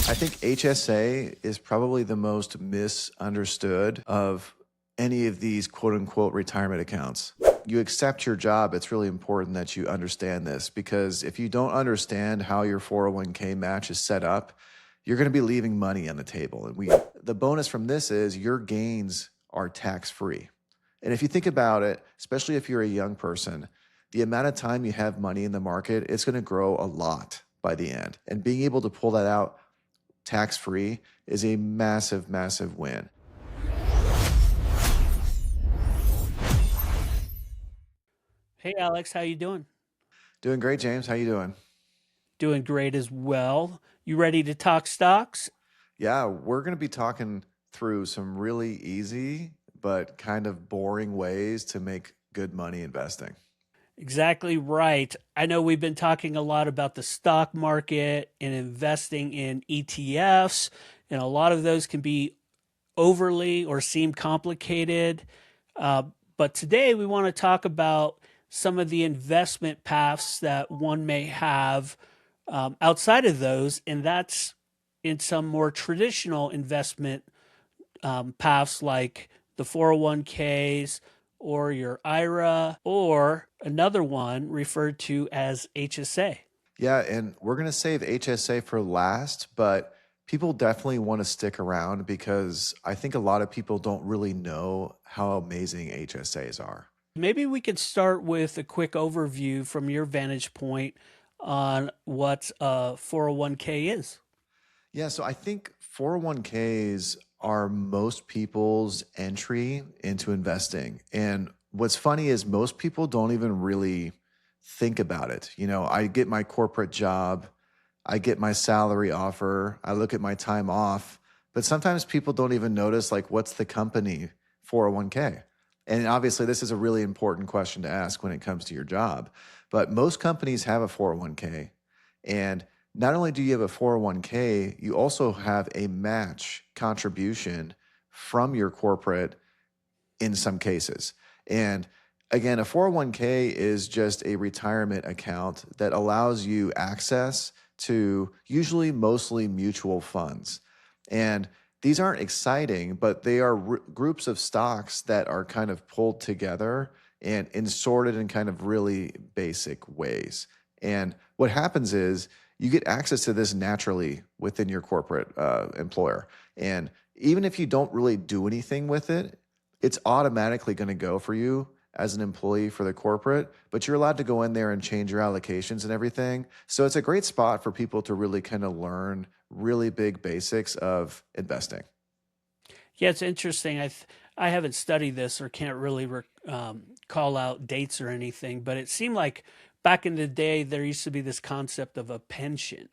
I think HSA is probably the most misunderstood of any of these quote unquote retirement accounts. You accept your job, it's really important that you understand this, because if you don't understand how your 401k match is set up, you're going to be leaving money on the table. And the bonus from this is your gains are tax free. And if you think about it, especially if you're a young person, the amount of time you have money in the market, it's going to grow a lot by the end. And being able to pull that out tax-free is a massive, massive win. Hey Alex, how you doing? Doing great, James. How you doing? Doing great as well. You ready to talk stocks? Yeah, we're going to be talking through some really easy but kind of boring ways to make good money investing. Exactly right. I know we've been talking a lot about the stock market and investing in ETFs, and a lot of those can be overly or seem complicated. Uh, but today we want to talk about some of the investment paths that one may have outside of those, and that's in some more traditional investment paths like the 401ks or your IRA or another one referred to as HSA. Yeah, and we're going to save HSA for last, but people definitely want to stick around because I think a lot of people don't really know how amazing HSAs are. Maybe we could start with a quick overview from your vantage point on what a 401k is. Yeah, so I think 401ks are most people's entry into investing. And what's funny is most people don't even really think about it. You know, I get my corporate job, I get my salary offer, I look at my time off, but sometimes people don't even notice like what's the company 401k. And obviously this is a really important question to ask when it comes to your job. But most companies have a 401k, and not only do you have a 401k, you also have a match contribution from your corporate in some cases. And again, a 401k is just a retirement account that allows you access to usually mostly mutual funds. And these aren't exciting, but they are groups of stocks that are kind of pulled together and sorted in kind of really basic ways. And what happens is you get access to this naturally within your corporate employer. And even if you don't really do anything with it, it's automatically going to go for you as an employee for the corporate, but you're allowed to go in there and change your allocations and everything. So it's a great spot for people to really kind of learn really big basics of investing. Yeah, it's interesting. I haven't studied this or can't really call out dates or anything, but it seemed like back in the day there used to be this concept of a pension.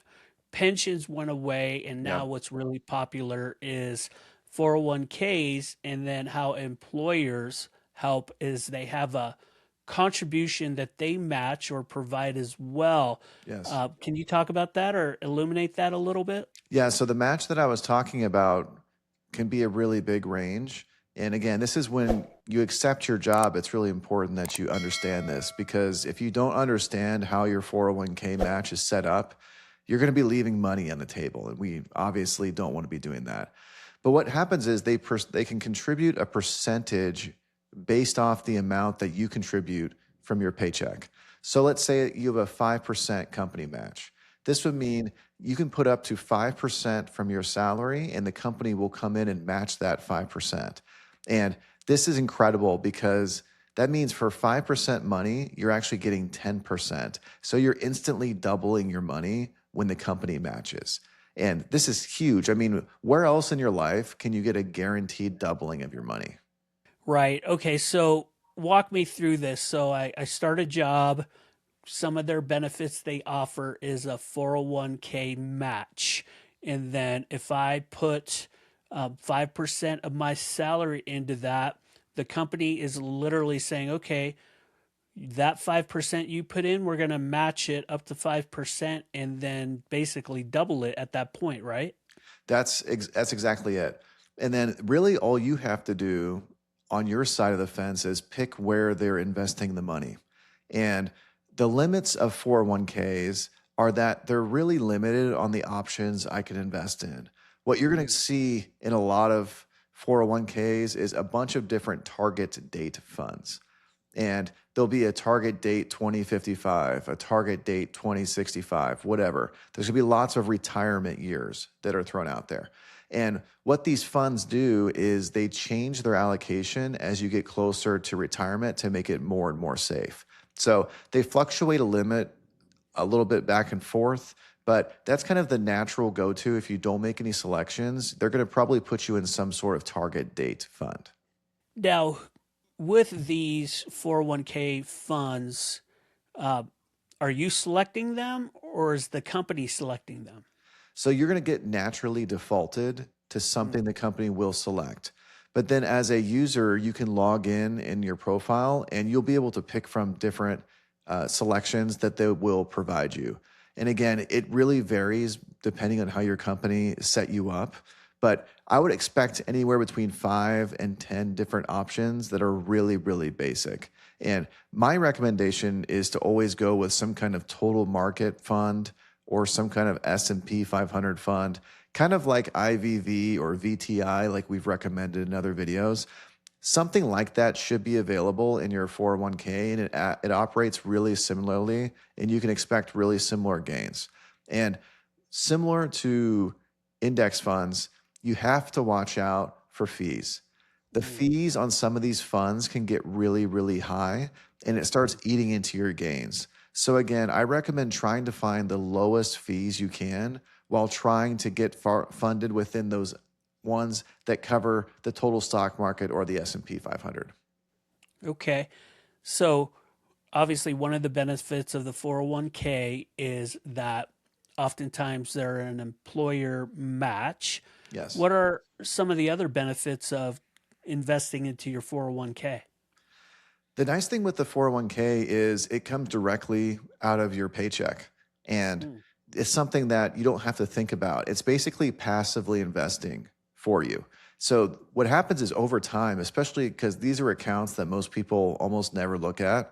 Pensions went away, and Yeah. now what's really popular is 401ks, and then how employers help is they have a contribution that they match or provide as well. Yes. Can you talk about that or illuminate that a little bit? Yeah. So the match that I was talking about can be a really big range. And again, this is when you accept your job, it's really important that you understand this, because if you don't understand how your 401k match is set up, you're going to be leaving money on the table. And we obviously don't want to be doing that. But what happens is they can contribute a percentage based off the amount that you contribute from your paycheck. So let's say you have a 5% company match. This would mean you can put up to 5% from your salary, and the company will come in and match that 5%. And this is incredible because that means for 5% money, you're actually getting 10%. So you're instantly doubling your money when the company matches. And this is huge. I mean, where else in your life can you get a guaranteed doubling of your money? Right. Okay. So walk me through this. So I start a job. Some of their benefits they offer is a 401k match. And then if I put 5% of my salary into that, the company is literally saying, okay, that 5% you put in, we're going to match it up to 5% and then basically double it at that point, right? That's exactly it. And then really all you have to do on your side of the fence is pick where they're investing the money. And the limits of 401ks are that they're really limited on the options I can invest in. What you're going to Mm, see in a lot of 401ks is a bunch of different target date funds. And there'll be a target date 2055, a target date 2065, whatever. There's going to be lots of retirement years that are thrown out there. And what these funds do is they change their allocation as you get closer to retirement to make it more and more safe. So they fluctuate a limit a little bit back and forth, but that's kind of the natural go-to. If you don't make any selections, they're going to probably put you in some sort of target date fund. Now, with these 401k funds, uh, are you selecting them or is the company selecting them? So you're going to get naturally defaulted to something Mm, the company will select. But then as a user, you can log in your profile and you'll be able to pick from different selections that they will provide you. And again, it really varies depending on how your company set you up. But I would expect anywhere between 5 and 10 different options that are really, really basic. And my recommendation is to always go with some kind of total market fund or some kind of S&P 500 fund, kind of like IVV or VTI, like we've recommended in other videos. Something like that should be available in your 401k, and it operates really similarly, and you can expect really similar gains. And similar to index funds, you have to watch out for fees. The mm, fees on some of these funds can get really, really high, and it starts mm. eating into your gains. So, again, I recommend trying to find the lowest fees you can while trying to get funded within those ones that cover the total stock market or the S&P 500. Okay. So obviously one of the benefits of the 401k is that oftentimes they're an employer match. Yes. What are some of the other benefits of investing into your 401k? The nice thing with the 401k is it comes directly out of your paycheck, and Mm, it's something that you don't have to think about. It's basically passively investing for you. So what happens is over time, especially because these are accounts that most people almost never look at,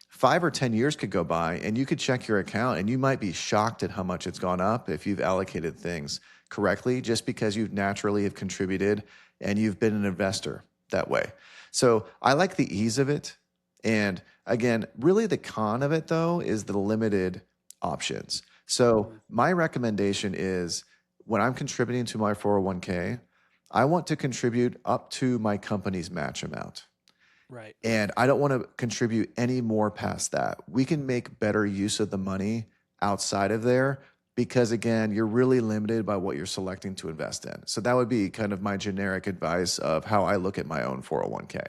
5 or 10 years could go by and you could check your account and you might be shocked at how much it's gone up if you've allocated things correctly, just because you naturally have contributed and you've been an investor that way. So I like the ease of it. And again, really the con of it though is the limited options. So mm, my recommendation is when I'm contributing to my 401k, I want to contribute up to my company's match amount. right. And I don't want to contribute any more past that. We can make better use of the money outside of there because, again, you're really limited by what you're selecting to invest in. So that would be kind of my generic advice of how I look at my own 401k.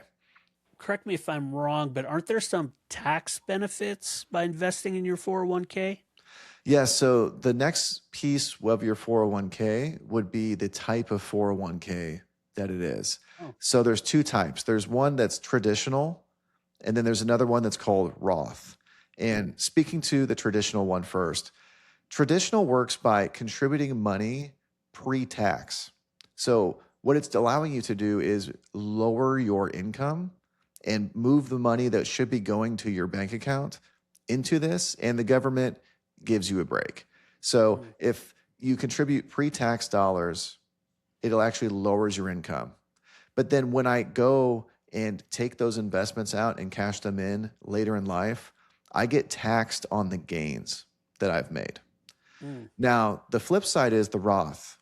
Correct me if I'm wrong, but aren't there some tax benefits by investing in your 401k? Yeah, so the next piece of your 401k would be the type of 401k that it is. Oh, So there's two types. There's one that's traditional, and then there's another one that's called Roth. mm, And speaking to the traditional one first, traditional works by contributing money pre-tax. So what it's allowing you to do is lower your income and move the money that should be going to your bank account into this, and the government gives you a break. So mm, if you contribute pre-tax dollars, it'll actually lowers your income. But then when I go and take those investments out and cash them in later in life, I get taxed on the gains that I've made. mm, Now, the flip side is the Roth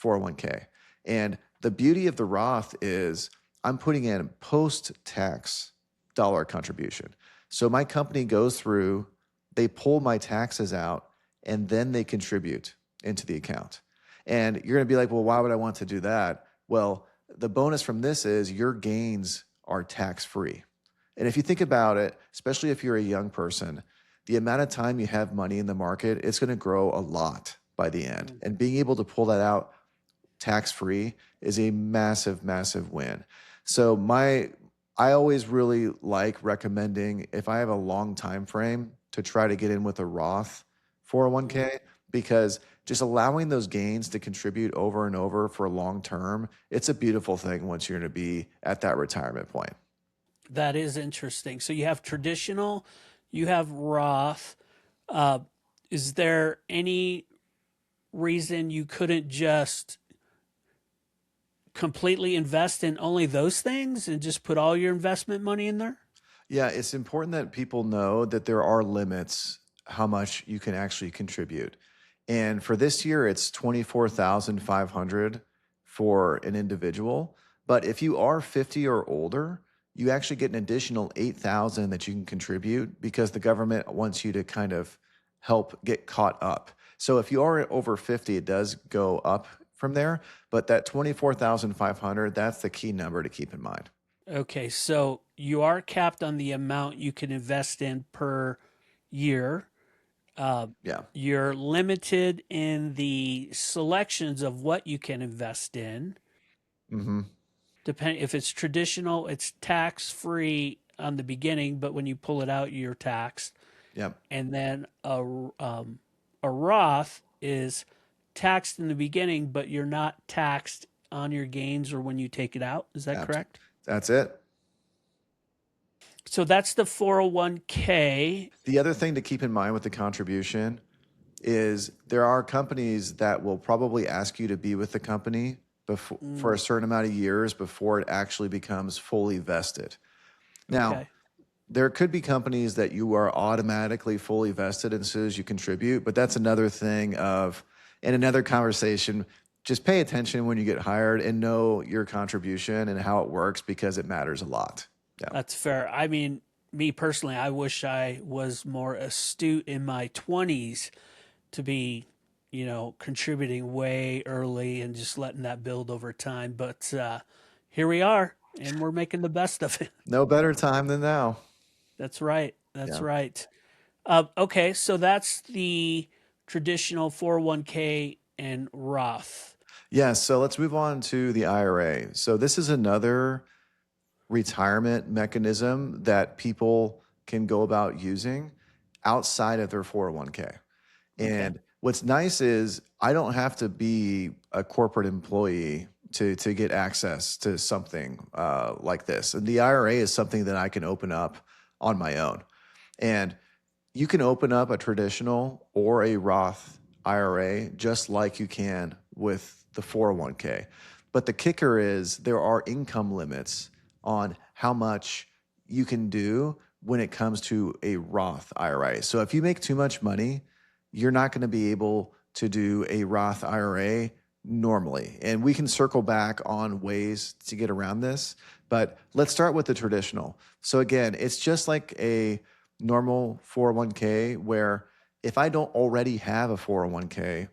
401k. And the beauty of the Roth is I'm putting in post tax dollar contribution. So my company goes through, they pull my taxes out, and then they contribute into the account. And you're going to be like, well, why would I want to do that? Well, the bonus from this is your gains are tax free. And if you think about it, especially if you're a young person, the amount of time you have money in the market, it's going to grow a lot by the end. mm. And being able to pull that out tax free is a massive, massive win. So I always really like recommending if I have a long time frame to try to get in with a Roth Mm. 401k because just allowing those gains to contribute over and over for a long term, it's a beautiful thing once you're going to be at that retirement point. That is interesting. So you have traditional, you have Roth. Uh, Is there any reason you couldn't just completely invest in only those things and just put all your investment money in there? Yeah, it's important that people know that there are limits how much you can actually contribute. And for this year, it's 24,500 for an individual. But if you are 50 or older, you actually get an additional 8,000 that you can contribute because the government wants you to kind of help get caught up. So if you are over 50, it does go up from there, but that 24,500, that's the key number to keep in mind. Okay, so you are capped on the amount you can invest in per year. Uh, Yeah. you're limited in the selections of what you can invest in. Mhm. Depend if it's traditional, it's tax free on the beginning, but when you pull it out, you're taxed. Yep. And then a Roth is taxed in the beginning, but you're not taxed on your gains or when you take it out. Is that Abs- correct? That's it. So that's the 401k. The other thing to keep in mind with the contribution is there are companies that will probably ask you to be with the company before, for a Mm, certain amount of years before it actually becomes fully vested. Now, okay. there could be companies that you are automatically fully vested as soon as you contribute, but that's another thing of, in another conversation, just pay attention when you get hired and know your contribution and how it works because it matters a lot. Yeah. That's fair. I mean, me personally, I wish I was more astute in my 20s to be, contributing way early and just letting that build over time. But here we are, and we're making the best of it. No better time than now. That's right. That's Yeah. right. Okay, so that's the traditional 401k and Roth. Yeah. So let's move on to the IRA. So this is another retirement mechanism that people can go about using outside of their 401k. Okay. And what's nice is I don't have to be a corporate employee to get access to something like this. And the IRA is something that I can open up on my own. And you can open up a traditional or a Roth IRA just like you can with the 401k. But the kicker is there are income limits on how much you can do when it comes to a Roth IRA. So if you make too much money, you're not going to be able to do a Roth IRA normally. And we can circle back on ways to get around this, but let's start with the traditional. So again, it's just like a normal 401k where if I don't already have a 401k,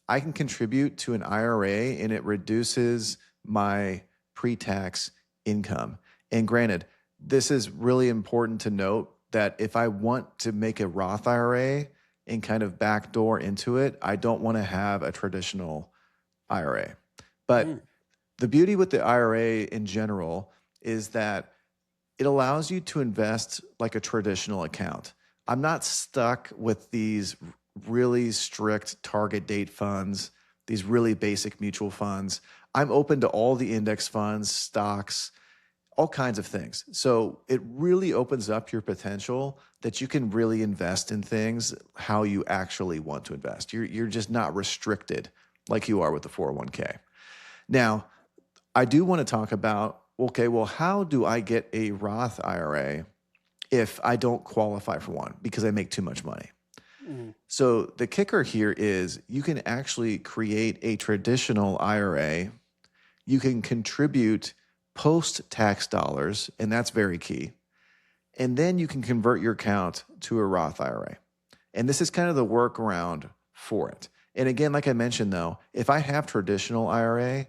I can contribute to an IRA and it reduces my pre-tax income. And granted, this is really important to note that if I want to make a Roth IRA and kind of backdoor into it, I don't want to have a traditional IRA. But Mm, the beauty with the IRA in general is that it allows you to invest like a traditional account. I'm not stuck with these really strict target date funds, these really basic mutual funds. I'm open to all the index funds, stocks, all kinds of things. So it really opens up your potential that you can really invest in things how you actually want to invest. You're just not restricted like you are with the 401k. Now, I do want to talk about okay, well, how do I get a Roth IRA if I don't qualify for one because I make too much money? mm. So the kicker here is you can actually create a traditional IRA. You can contribute post tax dollars, and that's very key. And then you can convert your account to a Roth IRA. And this is kind of the workaround for it. And again, like I mentioned, though, if I have traditional IRA,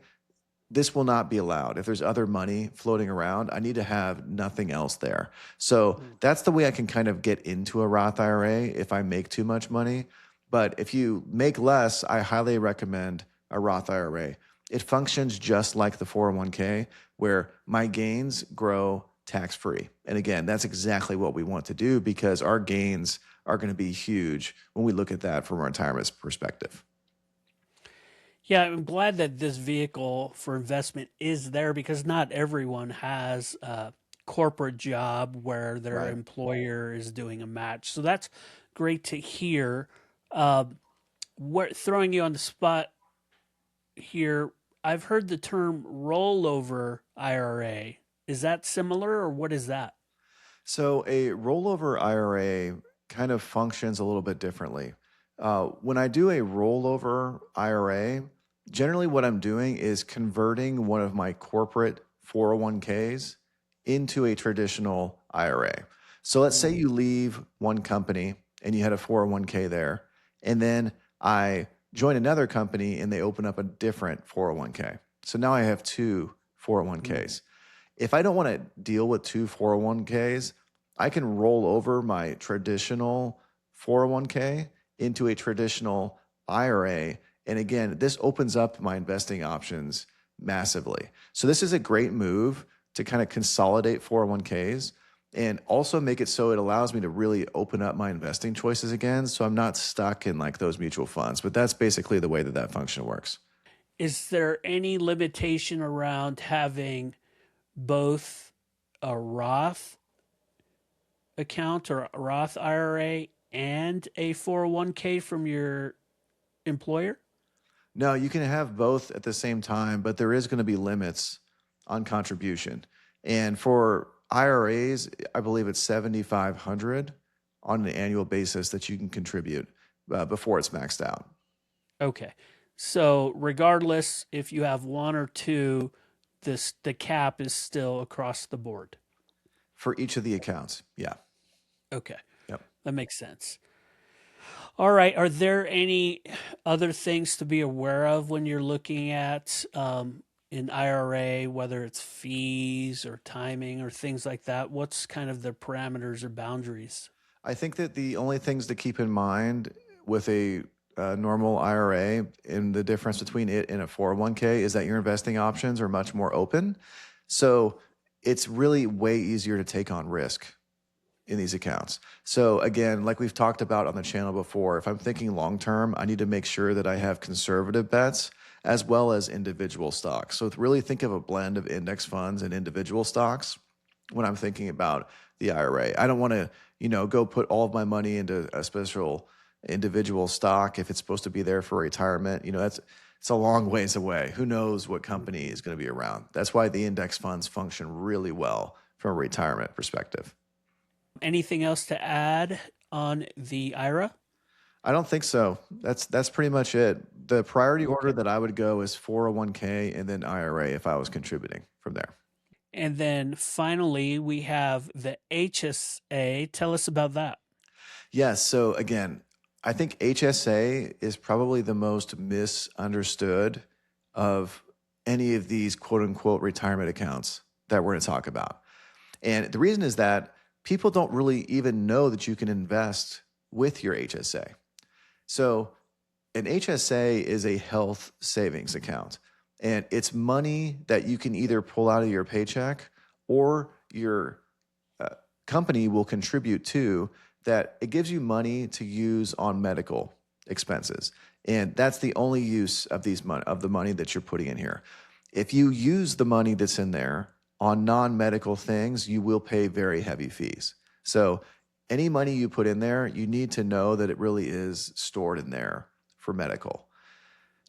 this will not be allowed. If there's other money floating around, I need to have nothing else there. So Mm. that's the way I can kind of get into a Roth IRA if I make too much money. But if you make less, I highly recommend a Roth IRA. It functions just like the 401k, where my gains grow tax free. And again, that's exactly what we want to do because our gains are going to be huge when we look at that from a retirement perspective. Yeah, I'm glad that this vehicle for investment is there because not everyone has a corporate job where their Right. employer is doing a match. So that's great to hear. Um, what throwing you on the spot here? I've heard the term rollover IRA. Is that similar, or what is that? So a rollover IRA kind of functions a little bit differently. When I do a rollover IRA, generally what I'm doing is converting one of my corporate 401ks into a traditional IRA. So let's say you leave one company and you had a 401k there, and then I join another company and they open up a different 401k. So now I have two Mm. 401ks. If I don't want to deal with two 401ks, I can roll over my traditional 401k into a traditional IRA. And again, this opens up my investing options massively. So this is a great move to kind of consolidate 401ks and also make it so it allows me to really open up my investing choices again. So I'm not stuck in like those mutual funds. But that's basically the way that that function works. Is there any limitation around having both a Roth account or a Roth IRA and a 401k from your employer? No, you can have both at the same time, but there is going to be limits on contribution. And for IRAs, I believe it's 7,500 on an annual basis that you can contribute before it's maxed out Okay. So regardless if you have one or two, the cap is still across the board. for each of the accounts. Yeah. Okay. Yep. That makes sense. All right. Are there any other things to be aware of when you're looking at an IRA, whether it's fees or timing or things like that? What's kind of the parameters or boundaries? I think that the only things to keep in mind with a normal IRA and the difference between it and a 401k is that your investing options are much more open. So it's really way easier to take on risk in these accounts. So again, like we've talked about on the channel before, if I'm thinking long term, I need to make sure that I have conservative bets as well as individual stocks. So really think of a blend of index funds and individual stocks when I'm thinking about the IRA. I don't want to, go put all of my money into a special individual stock if it's supposed to be there for retirement. That's it's a long ways away. Who knows what company is going to be around? That's why the index funds function really well from a retirement perspective. Anything else to add on the IRA? I don't think so. That's pretty much it. The priority order Okay. that I would go is 401k and then IRA if I was contributing from there. And then finally, we have the HSA. Tell us about that. Yes. So again, I think HSA is probably the most misunderstood of any of these quote unquote retirement accounts that we're going to talk about. And the reason is that people don't really even know that you can invest with your HSA. So an HSA is a health savings account, and it's money that you can either pull out of your paycheck or your uh, company will contribute to that it gives you money to use on medical expenses. And that's the only use of the money that you're putting in here. If you use the money that's in there on non-medical things, you will pay very heavy fees. So any money you put in there, you need to know that it really is stored in there for medical.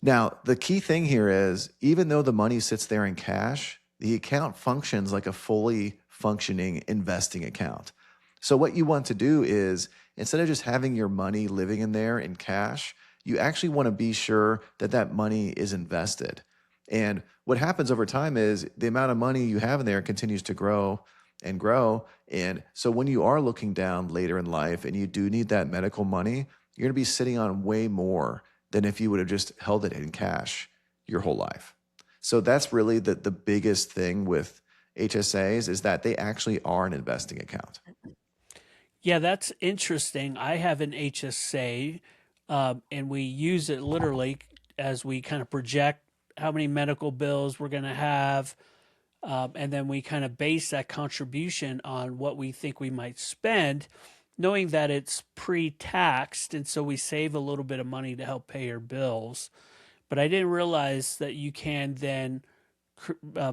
Now, the key thing here is even though the money sits there in cash, the account functions like a fully functioning investing account. So, what you want to do is instead of just having your money living in there in cash, you actually want to be sure that that money is invested. And what happens over time is the amount of money you have in there continues to grow and grow. And so, when you are looking down later in life and you do need that medical money, you're going to be sitting on way more than if you would have just held it in cash your whole life. So that's really the biggest thing with HSAs is that they actually are an investing account. Yeah, that's interesting. I have an HSA, and we use it literally as we kind of project how many medical bills we're going to have. And then we kind of base that contribution on what we think we might spend, knowing that it's pre taxed. And so we save a little bit of money to help pay our bills. But I didn't realize that you can then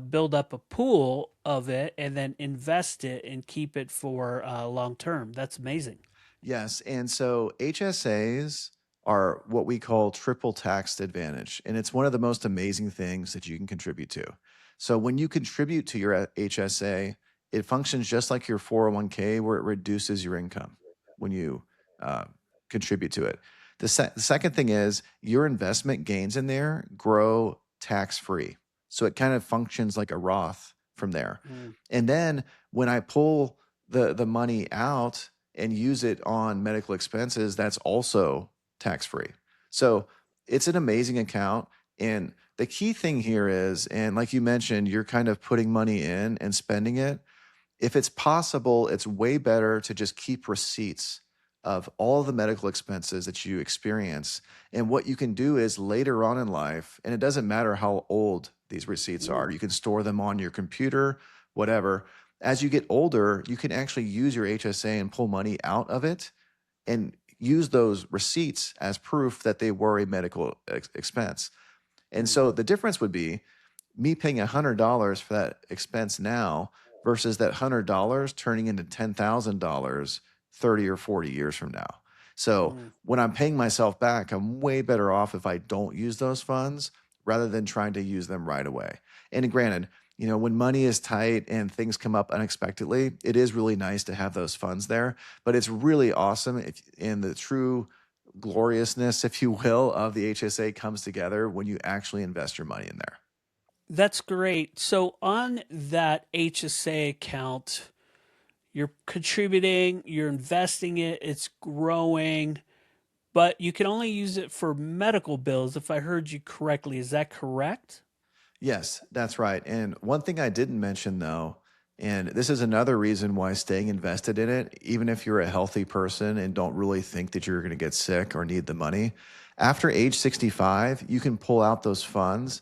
build up a pool of it and then invest it and keep it for long term. That's amazing. Yes. And so HSAs are what we call triple taxed advantage. And it's one of the most amazing things that you can contribute to. So when you contribute to your HSA, it functions just like your 401k, where it reduces your income when you uh, contribute to it. The second thing is your investment gains in there grow tax free. So it kind of functions like a Roth from there. Mm. And then when I pull the money out and use it on medical expenses, that's also tax free. So it's an amazing account. And the key thing here is, and like you mentioned, you're kind of putting money in and spending it. If it's possible, it's way better to just keep receipts of all of the medical expenses that you experience. And what you can do is later on in life, and it doesn't matter how old these receipts are, you can store them on your computer, whatever. As you get older, you can actually use your HSA and pull money out of it and use those receipts as proof that they were a medical expense. And Mm. so the difference would be me paying $100 for that expense now versus that $100 turning into $10,000 30 or 40 years from now. So Mm. when I'm paying myself back, I'm way better off if I don't use those funds rather than trying to use them right away. And granted, when money is tight and things come up unexpectedly, it is really nice to have those funds there. But it's really awesome in the true gloriousness, if you will, of the HSA comes together when you actually invest your money in there. That's great. So on that HSA account, you're contributing, you're investing it, it's growing, but you can only use it for medical bills, if I heard you correctly. Is that correct? Yes, that's right. And one thing I didn't mention though, and this is another reason why staying invested in it, even if you're a healthy person and don't really think that you're going to get sick or need the money, after age 65, you can pull out those funds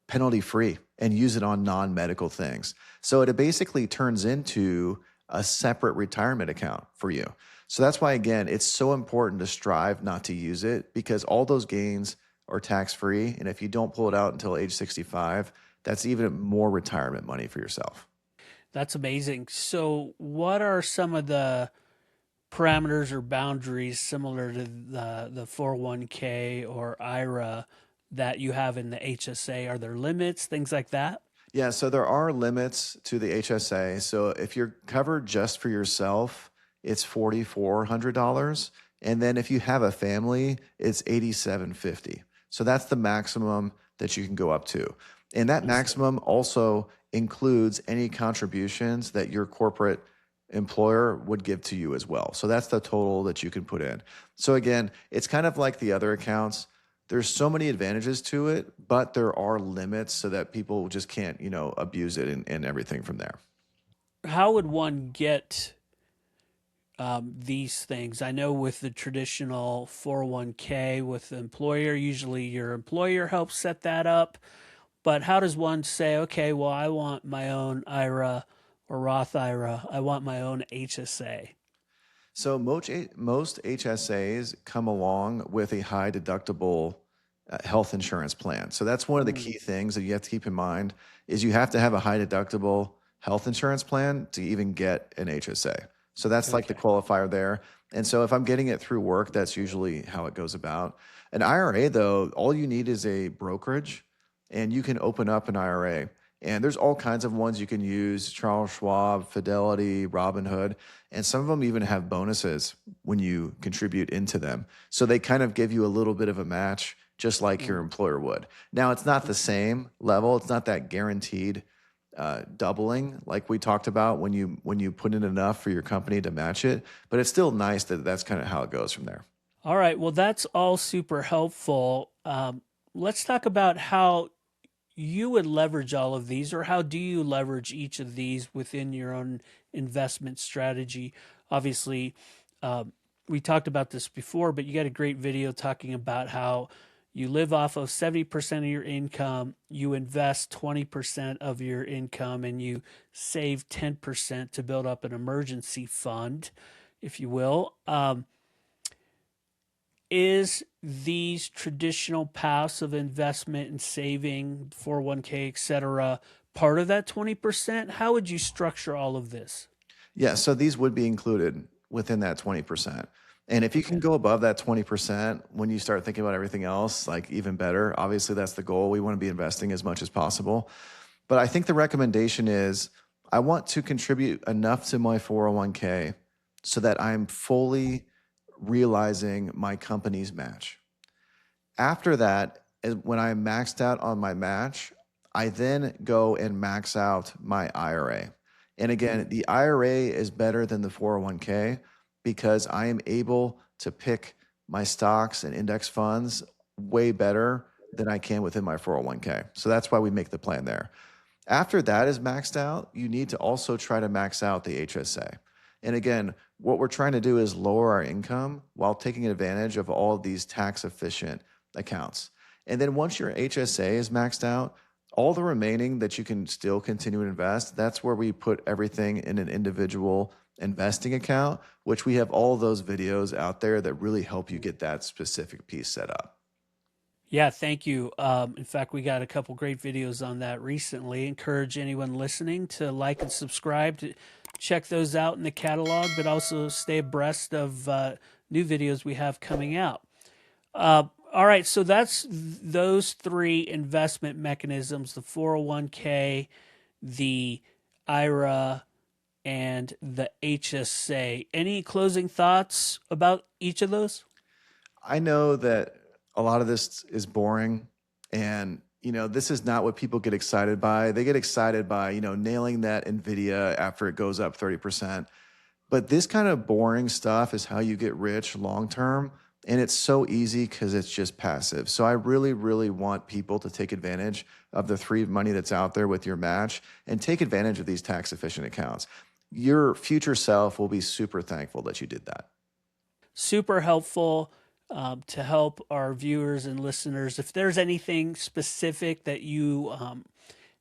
penalty free and use it on non medical things. So it basically turns into a separate retirement account for you. So that's why, again, it's so important to strive not to use it because all those gains are tax free. And if you don't pull it out until age 65, that's even more retirement money for yourself. That's amazing. So what are some of the parameters or boundaries similar to the 401k or IRA that you have in the HSA? Are there limits, things like that? Yeah, so there are limits to the HSA. So if you're covered just for yourself, it's $4,400, and then if you have a family, it's $8,750. So that's the maximum that you can go up to, and that maximum also includes any contributions that your corporate employer would give to you as well. So that's the total that you can put in. So again, it's kind of like the other accounts. There's so many advantages to it, but there are limits so that people just can't, abuse it and everything from there. How would one get these things? I know with the traditional 401k with the employer, usually your employer helps set that up. But how does one say, okay, well, I want my own IRA or Roth IRA, I want my own HSA? So most HSAs come along with a high deductible health insurance plan. So that's one of the Mm. key things that you have to keep in mind is you have to have a high deductible health insurance plan to even get an HSA. So that's like the Okay. qualifier there. And so if I'm getting it through work, that's usually how it goes about. An IRA though, all you need is a brokerage and you can open up an IRA. And there's all kinds of ones you can use, Charles Schwab, Fidelity, Robinhood, and some of them even have bonuses when you contribute into them. So they kind of give you a little bit of a match, just like your Mm. employer would. Now, it's not the same level. It's not that guaranteed doubling like we talked about when you put in enough for your company to match it. But it's still nice that that's kind of how it goes from there. All right. Well, that's all super helpful. Let's talk about how you would leverage all of these, or how do you leverage each of these within your own investment strategy? Obviously, um, we talked about this before, but you got a great video talking about how you live off of 70% of your income, you invest 20% of your income, and you save 10% to build up an emergency fund, if you will. Is these traditional paths of investment and saving, 401k, etc., part of that 20%? How would you structure all of this? Yeah, so these would be included within that 20%. And if you can Okay. go above that 20% when you start thinking about everything else, like even better. Obviously, that's the goal. We want to be investing as much as possible. But I think the recommendation is I want to contribute enough to my 401k so that I'm fully realizing my company's match. After that, when I'm maxed out on my match, I then go and max out my IRA. And again, the IRA is better than the 401k because I am able to pick my stocks and index funds way better than I can within my 401k. So that's why we make the plan there. After that is maxed out, you need to also try to max out the HSA. And again, what we're trying to do is lower our income while taking advantage of all of these tax efficient accounts. And then once your HSA is maxed out, all the remaining that you can still continue to invest, that's where we put everything in an individual investing account, which we have all those videos out there that really help you get that specific piece set up. Yeah, thank you. In fact, we got a couple great videos on that recently. Encourage anyone listening to like and subscribe to check those out in the catalog, but also stay abreast of new videos we have coming out. All right, so that's those three investment mechanisms: the 401k, the IRA, and the HSA. Any closing thoughts about each of those? I know that a lot of this is boring and this is not what people get excited by. They get excited by, nailing that Nvidia after it goes up 30%. But this kind of boring stuff is how you get rich long term. And it's so easy because it's just passive. So I really, really want people to take advantage of the free money that's out there with your match and take advantage of these tax efficient accounts. Your future self will be super thankful that you did that. Super helpful to help our viewers and listeners. If there's anything specific that you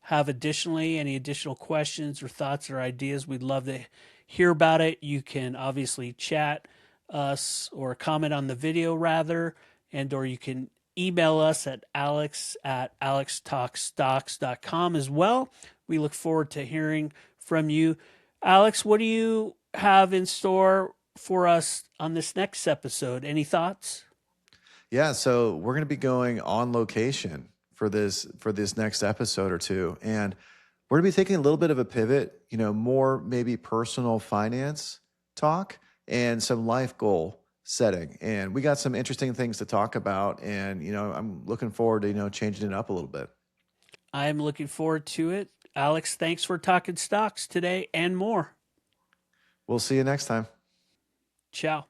have additionally, any additional questions or thoughts or ideas, we'd love to hear about it. You can obviously chat us or comment on the video rather, and or you can email us at alex@alextalkstocks.com as well. We look forward to hearing from you. Alex, what do you have in store for us on this next episode? Any thoughts? Yeah, so we're going to be going on location for this next episode or two, and we're going to be taking a little bit of a pivot, more maybe personal finance talk and some life goal setting. And we got some interesting things to talk about, and I'm looking forward to changing it up a little bit. I'm looking forward to it. Alex, thanks for talking stocks today and more. We'll see you next time. Ciao.